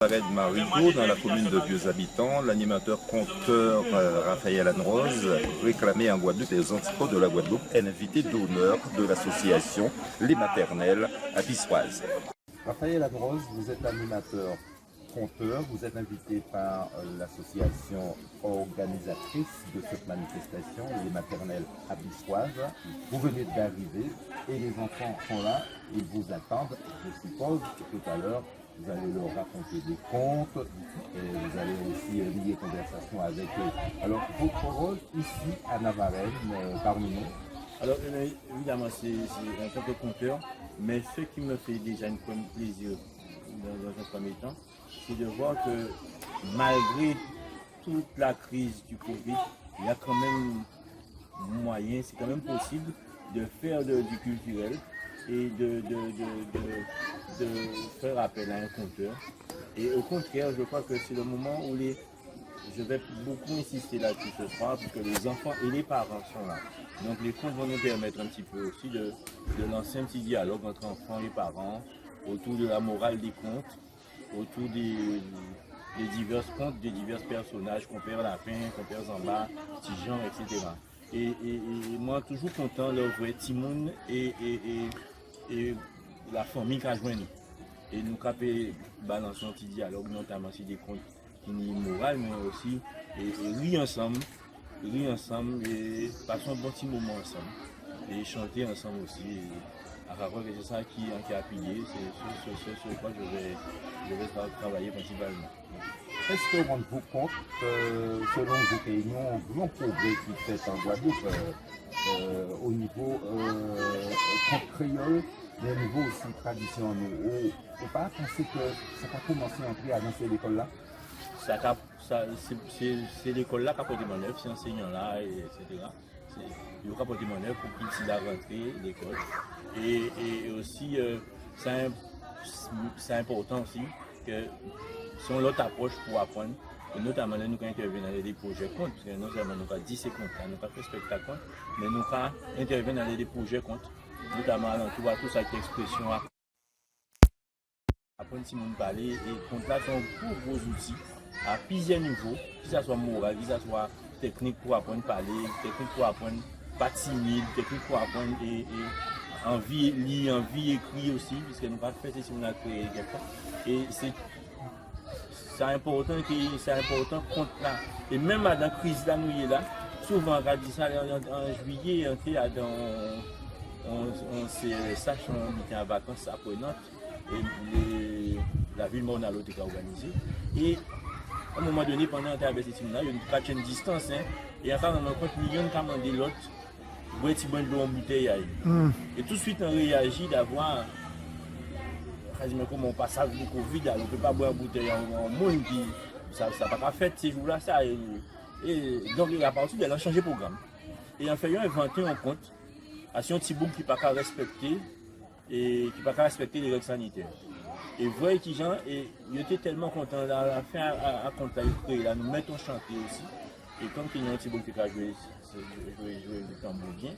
De Marigot, dans la commune de Vieux-Habitants, l'animateur conteur Raphaël Anne-Rose réclamait en Guadeloupe les antipodes de la Guadeloupe, un invité d'honneur de l'association Les Maternelles à Pissoise. Raphaël Anne-Rose, vous êtes animateur conteur, vous êtes invité par l'association organisatrice de cette manifestation, Les Maternelles à Pissoise. Vous venez d'arriver et les enfants sont là, ils vous attendent. Je suppose que tout à l'heure, vous allez leur raconter des contes, et vous allez aussi lier conversation avec eux. Alors, votre rôle ici à Navarenne, parmi nous? Alors, évidemment, c'est en tant que conteur, mais ce qui me fait déjà un plaisir dans un premier temps, c'est de voir que malgré toute la crise du Covid, il y a quand même moyen, c'est quand même possible de faire du culturel et de faire appel à un conteur. Et au contraire, je crois que c'est le moment où je vais beaucoup insister là-dessus ce soir, parce que les enfants et les parents sont là. Donc les contes vont nous permettre un petit peu aussi de lancer un petit dialogue entre enfants et parents, autour de la morale des contes, autour des divers contes, des divers personnages, compère Lapin, compère Zamba, Tijan, etc. Et moi, toujours content de voir Timoun et la famille qui a joint nous. Et nous avons balancé un petit dialogue, notamment sur des contes qui sont moraux, mais aussi rire ensemble et passer un bon petit moment ensemble. Et chanter ensemble aussi. À rapport que c'est ça qui a appuyé, c'est sur quoi je vais travailler principalement. Est-ce que vous rendez-vous compte que selon vos réunions, un grand progrès qui fait en Guadeloupe au niveau conte créole, mais au niveau aussi traditionnel? Vous ne pas penser que ça a commencé à entrer dans cette école-là? C'est l'école-là qui a porté mon œuvre, ces enseignants-là, etc. Ils ont porté mon œuvre pour qu'ils puissent rentrer l'école. Et aussi, c'est important aussi que si on l'autre approche pour apprendre, et notamment nous quand intervenir dans des projets comptes, parce que non seulement nous avons dit ces comptes, nous avons fait spectacle compte, mais nous avons intervenir dans des projets comptes, notamment dans tout ça qui est expression. Apprendre si on parler, et compte là sont gros outils à plusieurs niveaux, que ce soit moral, que ce soit technique pour apprendre à parler, technique pour apprendre pas timide, technique pour apprendre et envie lire, envie écrire aussi, puisque nous pas fait si on a créé quelque chose. Et c'est important compte là. Et même dans la crise là, nous là, souvent on a dit ça en juillet, on s'est sache on était en vacances après Nantes et la ville Mornalo était organisée. Et à un moment donné, pendant qu'on avait cette là, il y a une distance, hein, et enfin on a compte millions qui ont demandé l'autre. Boire petit bon de l'eau en bouteille. Et tout de suite on réagit d'avoir quasiment comme on passe avec le Covid, on ne peut pas boire une bouteille en monde qui ça n'a pas fait ces jours-là ça. Et donc à partir de là, on a changé de programme. Et en fait, on a inventé un compte à un petit bout qui ne peut pas respecter et qui ne peut pas respecter les règles sanitaires. Et vous étudiants, et ils étaient tellement contents à la fin à compte là, nous mettons chanter aussi. Et comme il y a un petit bout qui a joué le tambour bien,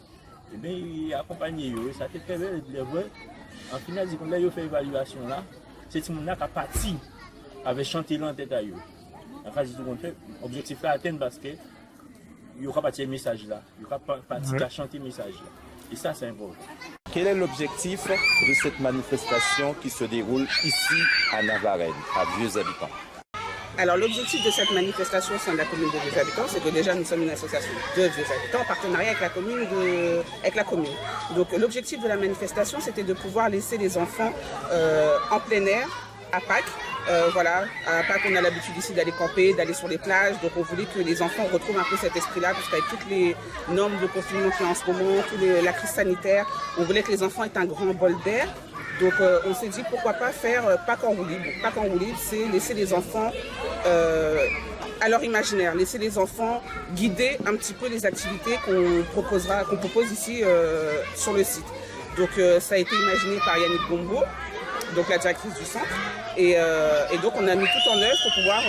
et bien il a accompagné eux, ça a été très bien de les voir. En final, quand ils ont fait l'évaluation là, c'est ce monde-là qui a parti avec chanté là en tête à eux. En fait, l'objectif là atteint parce qu'il y aura pas de message là, il y aura pas de chanter le message là. Et ça, c'est important. Quel est l'objectif de cette manifestation qui se déroule ici à Navarenne, à Vieux-Habitants? Alors l'objectif de cette manifestation au sein de la commune de Vieux-Habitants, c'est que déjà nous sommes une association de Vieux-Habitants en partenariat avec la commune. Donc l'objectif de la manifestation, c'était de pouvoir laisser les enfants en plein air à Pâques. Voilà, à Pâques on a l'habitude ici d'aller camper, d'aller sur les plages, donc on voulait que les enfants retrouvent un peu cet esprit-là, parce qu'avec toutes les normes de confinement qu'il y a en ce moment, la crise sanitaire, on voulait que les enfants aient un grand bol d'air. Donc on s'est dit pourquoi pas faire Pâques en roue libre. Pâques en roue libre, c'est laisser les enfants à leur imaginaire, laisser les enfants guider un petit peu les activités qu'on propose ici sur le site. Donc ça a été imaginé par Yannick Bombo, donc la directrice du centre, et donc on a mis tout en œuvre pour pouvoir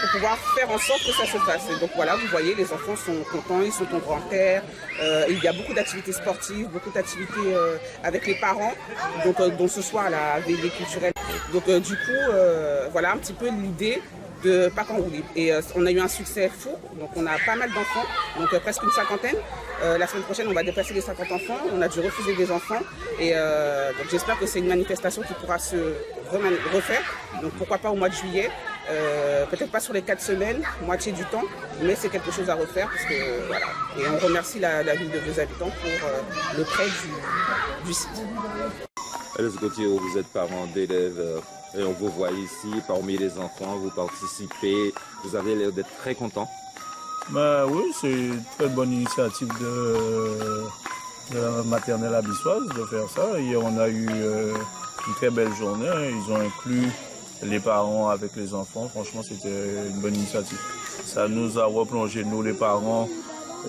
pour pouvoir faire en sorte que ça se fasse. Et donc voilà, vous voyez, les enfants sont contents, ils sont au grand air. Il y a beaucoup d'activités sportives, beaucoup d'activités avec les parents, donc, dont ce soir la veillée culturelle. Donc du coup, voilà un petit peu l'idée de Pâques en roue libre. Et on a eu un succès fou, donc on a pas mal d'enfants, donc presque une cinquantaine. La semaine prochaine, on va dépasser les 50 enfants. On a dû refuser des enfants. Et donc j'espère que c'est une manifestation qui pourra se refaire. Donc pourquoi pas au mois de juillet. Peut-être pas sur les 4 semaines, moitié du temps, mais c'est quelque chose à refaire. Parce que, voilà. Et on remercie la ville de Vieux-Habitants pour le prêt du site. Alice Gauthier, vous êtes parent d'élèves et on vous voit ici parmi les enfants, vous participez, vous avez l'air d'être très content. Oui, c'est une très bonne initiative de la maternelle abyssoise de faire ça. Hier, on a eu une très belle journée. Ils ont inclus les parents avec les enfants. Franchement, c'était une bonne initiative. Ça nous a replongé, nous les parents,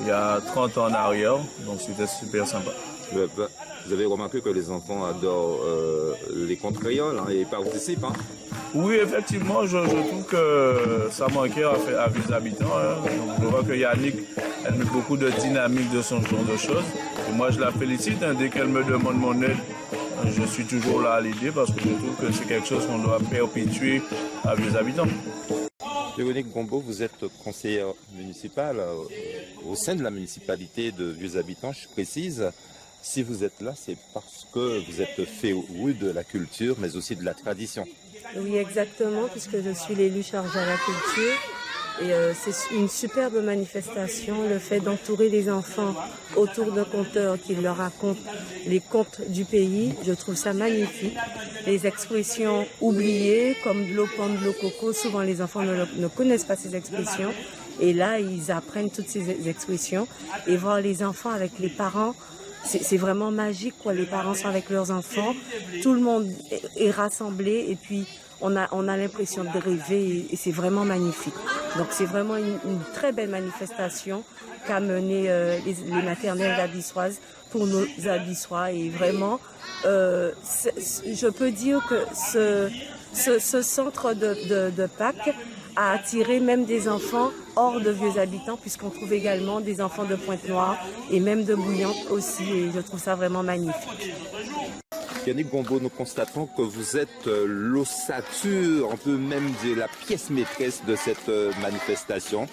il y a 30 ans en arrière. Donc, c'était super sympa. Vous avez remarqué que les enfants adorent les contes créoles et participent. Hein. Oui, effectivement, je trouve que ça manquait à Vieux-Habitants. Je vois que Yannick, elle met beaucoup de dynamique de son genre de choses. Et moi, je la félicite. Dès qu'elle me demande mon aide, je suis toujours là à l'aider parce que je trouve que c'est quelque chose qu'on doit perpétuer à Vieux-Habitants. Véronique Gombeau, vous êtes conseillère municipale au sein de la municipalité de Vieux-Habitants, je précise. Si vous êtes là, c'est parce que vous êtes féru de la culture, mais aussi de la tradition. Oui, exactement, puisque je suis l'élu chargé à la culture. Et c'est une superbe manifestation, le fait d'entourer les enfants autour d'un conteur qui leur raconte les contes du pays. Je trouve ça magnifique. Les expressions oubliées, comme de l'eau, pomme, de l'eau, coco, souvent les enfants ne connaissent pas ces expressions. Et là, ils apprennent toutes ces expressions. Et voir les enfants avec les parents, c'est vraiment magique, quoi. Les parents sont avec leurs enfants, tout le monde est rassemblé et puis on a l'impression de rêver et c'est vraiment magnifique. Donc c'est vraiment une très belle manifestation qu'a menée les maternelles abyssoises pour nos abyssois et vraiment je peux dire que ce centre de Pâques a attiré même des enfants hors de Vieux-Habitants, puisqu'on trouve également des enfants de Pointe-Noire et même de Bouillante aussi, et je trouve ça vraiment magnifique. Yannick Gombeau, nous constatons que vous êtes l'ossature, on peut même dire la pièce maîtresse de cette manifestation.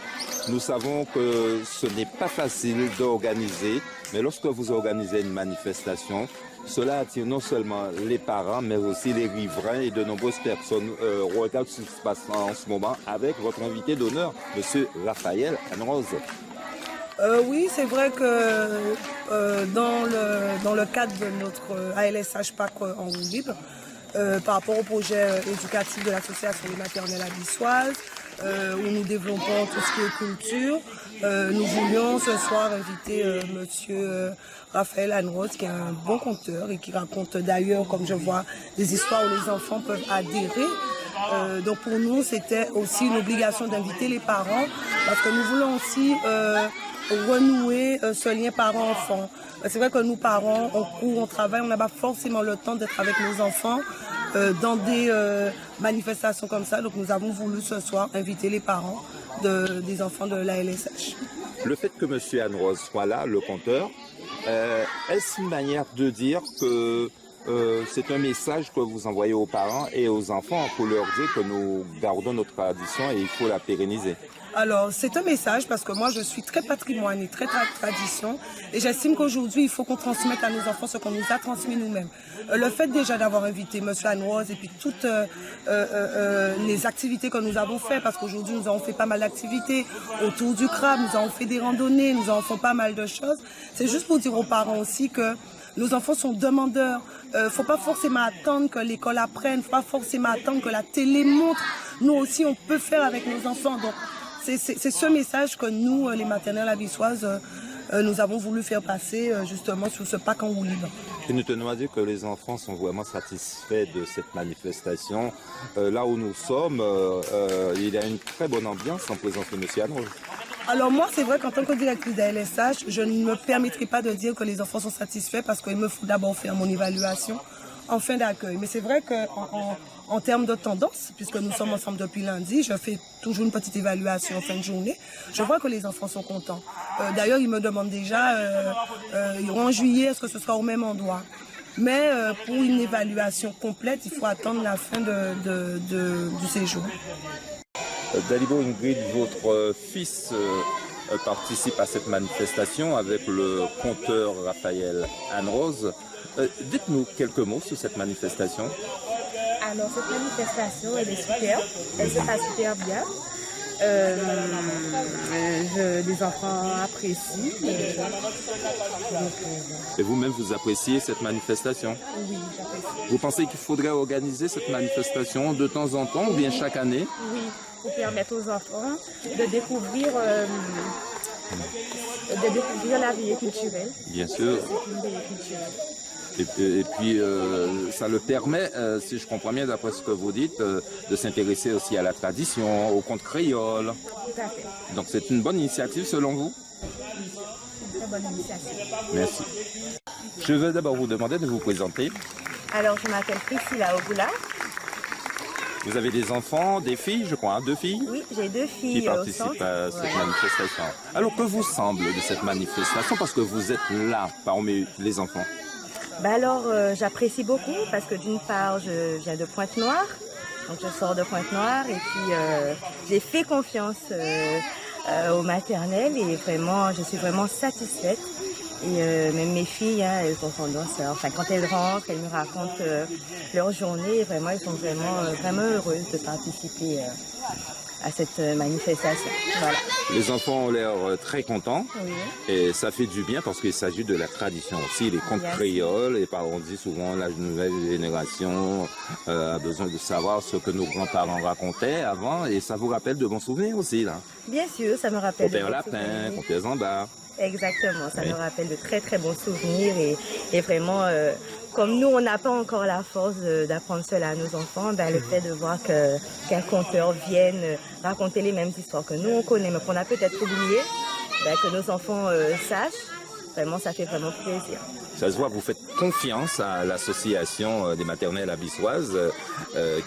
Nous savons que ce n'est pas facile d'organiser, mais lorsque vous organisez une manifestation, cela attire non seulement les parents, mais aussi les riverains et de nombreuses personnes regardent ce qui se passe en ce moment avec votre invité d'honneur, M. Raphaël Anne-Rose. Oui, c'est vrai que dans le cadre de notre ALSH Pâques en roue libre, par rapport au projet éducatif de l'association des maternelles abyssoises, où nous développons tout ce qui est culture, nous voulions ce soir inviter monsieur Raphaël Anne-Rose, qui est un bon conteur et qui raconte d'ailleurs, comme je vois, des histoires où les enfants peuvent adhérer. Donc pour nous, c'était aussi une obligation d'inviter les parents, parce que nous voulons aussi renouer ce lien parent-enfant. C'est vrai que nous, parents, on court, on travaille, on n'a pas forcément le temps d'être avec nos enfants dans des manifestations comme ça. Donc nous avons voulu ce soir inviter les parents des enfants de la LSH. Le fait que M. Anne-Rose soit là, le conteur, est-ce une manière de dire que c'est un message que vous envoyez aux parents et aux enfants pour leur dire que nous gardons notre tradition et il faut la pérenniser? Alors, c'est un message parce que moi, je suis très patrimoine et très tradition. Et j'estime qu'aujourd'hui, il faut qu'on transmette à nos enfants ce qu'on nous a transmis nous-mêmes. Le fait déjà d'avoir invité M. Anne-Rose et puis toutes les activités que nous avons faites, parce qu'aujourd'hui, nous avons fait pas mal d'activités autour du crabe, nous avons fait des randonnées, nous avons fait pas mal de choses. C'est juste pour dire aux parents aussi que nos enfants sont demandeurs. Faut pas forcément attendre que l'école apprenne, faut pas forcément attendre que la télé montre. Nous aussi, on peut faire avec nos enfants. Donc, c'est ce message que nous, les maternelles abyssoises, nous avons voulu faire passer justement sur ce Pâques en roue libre. Et nous tenons à dire que les enfants sont vraiment satisfaits de cette manifestation. Là où nous sommes, il y a une très bonne ambiance en présence de M. Anne-Rose. Alors moi, c'est vrai qu'en tant que directrice de la LSH, je ne me permettrai pas de dire que les enfants sont satisfaits parce qu'il me faut d'abord faire mon évaluation en fin d'accueil. Mais c'est vrai En termes de tendance, puisque nous sommes ensemble depuis lundi, je fais toujours une petite évaluation en fin de journée. Je vois que les enfants sont contents. D'ailleurs, ils me demandent déjà, en juillet, est-ce que ce sera au même endroit? Mais pour une évaluation complète, il faut attendre la fin du séjour. Dalibo Ingrid, votre fils participe à cette manifestation avec le conteur Raphaël Anne-Rose. Dites-nous quelques mots sur cette manifestation. Alors, cette manifestation, elle est super, elle se passe super bien. Les enfants apprécient. Et vous-même, vous appréciez cette manifestation? Oui, j'apprécie. Vous pensez qu'il faudrait organiser cette manifestation de temps en temps ou bien chaque année? Oui, pour permettre aux enfants de découvrir la vie culturelle. Bien sûr. C'est une vie culturelle. Et puis, ça le permet, si je comprends bien d'après ce que vous dites, de s'intéresser aussi à la tradition, aux contes créoles. Tout à fait. Donc c'est une bonne initiative selon vous? Une très bonne initiative. Merci. Je vais d'abord vous demander de vous présenter. Alors, je m'appelle Priscilla Ogula. Vous avez des enfants, des filles, je crois, hein, 2 filles? Oui, j'ai 2 filles Qui participent à cette manifestation. Alors, que vous semble de cette manifestation? Parce que vous êtes là, parmi les enfants. J'apprécie beaucoup parce que d'une part, je viens de Pointe-Noire, donc je sors de Pointe-Noire et puis j'ai fait confiance au maternel et vraiment, je suis vraiment satisfaite. Et même mes filles, elles ont tendance, quand elles rentrent, elles me racontent leur journée et vraiment, elles sont vraiment heureuses de participer à cette manifestation. Voilà. Les enfants ont l'air très contents, oui. Et ça fait du bien parce qu'il s'agit de la tradition aussi, les contes créoles, et on dit souvent la nouvelle génération a besoin de savoir ce que nos grands-parents racontaient avant, et ça vous rappelle de bons souvenirs aussi, là. Bien sûr, ça me rappelle Compère Lapin, Compère Zamba. Exactement, ça me rappelle de très très bons souvenirs et vraiment, comme nous on n'a pas encore la force d'apprendre cela à nos enfants, le fait de voir qu'un conteur vienne raconter les mêmes histoires que nous on connaît mais qu'on a peut-être oublié, que nos enfants sachent, vraiment ça fait vraiment plaisir. Ça se voit, vous faites confiance à l'association des maternelles abyssoises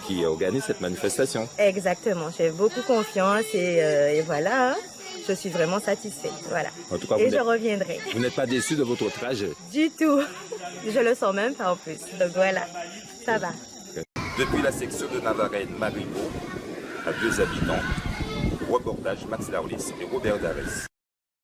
qui organise cette manifestation. Exactement, j'ai beaucoup confiance et voilà. Je suis vraiment satisfaite, voilà. En tout cas, et je reviendrai. Vous n'êtes pas déçu de votre trajet? Du tout. Je le sens même pas en plus. Donc voilà, ça va. Depuis la section de Navarenne, Maribo, à 2 habitants, reportage Max Larlis et Robert Darès.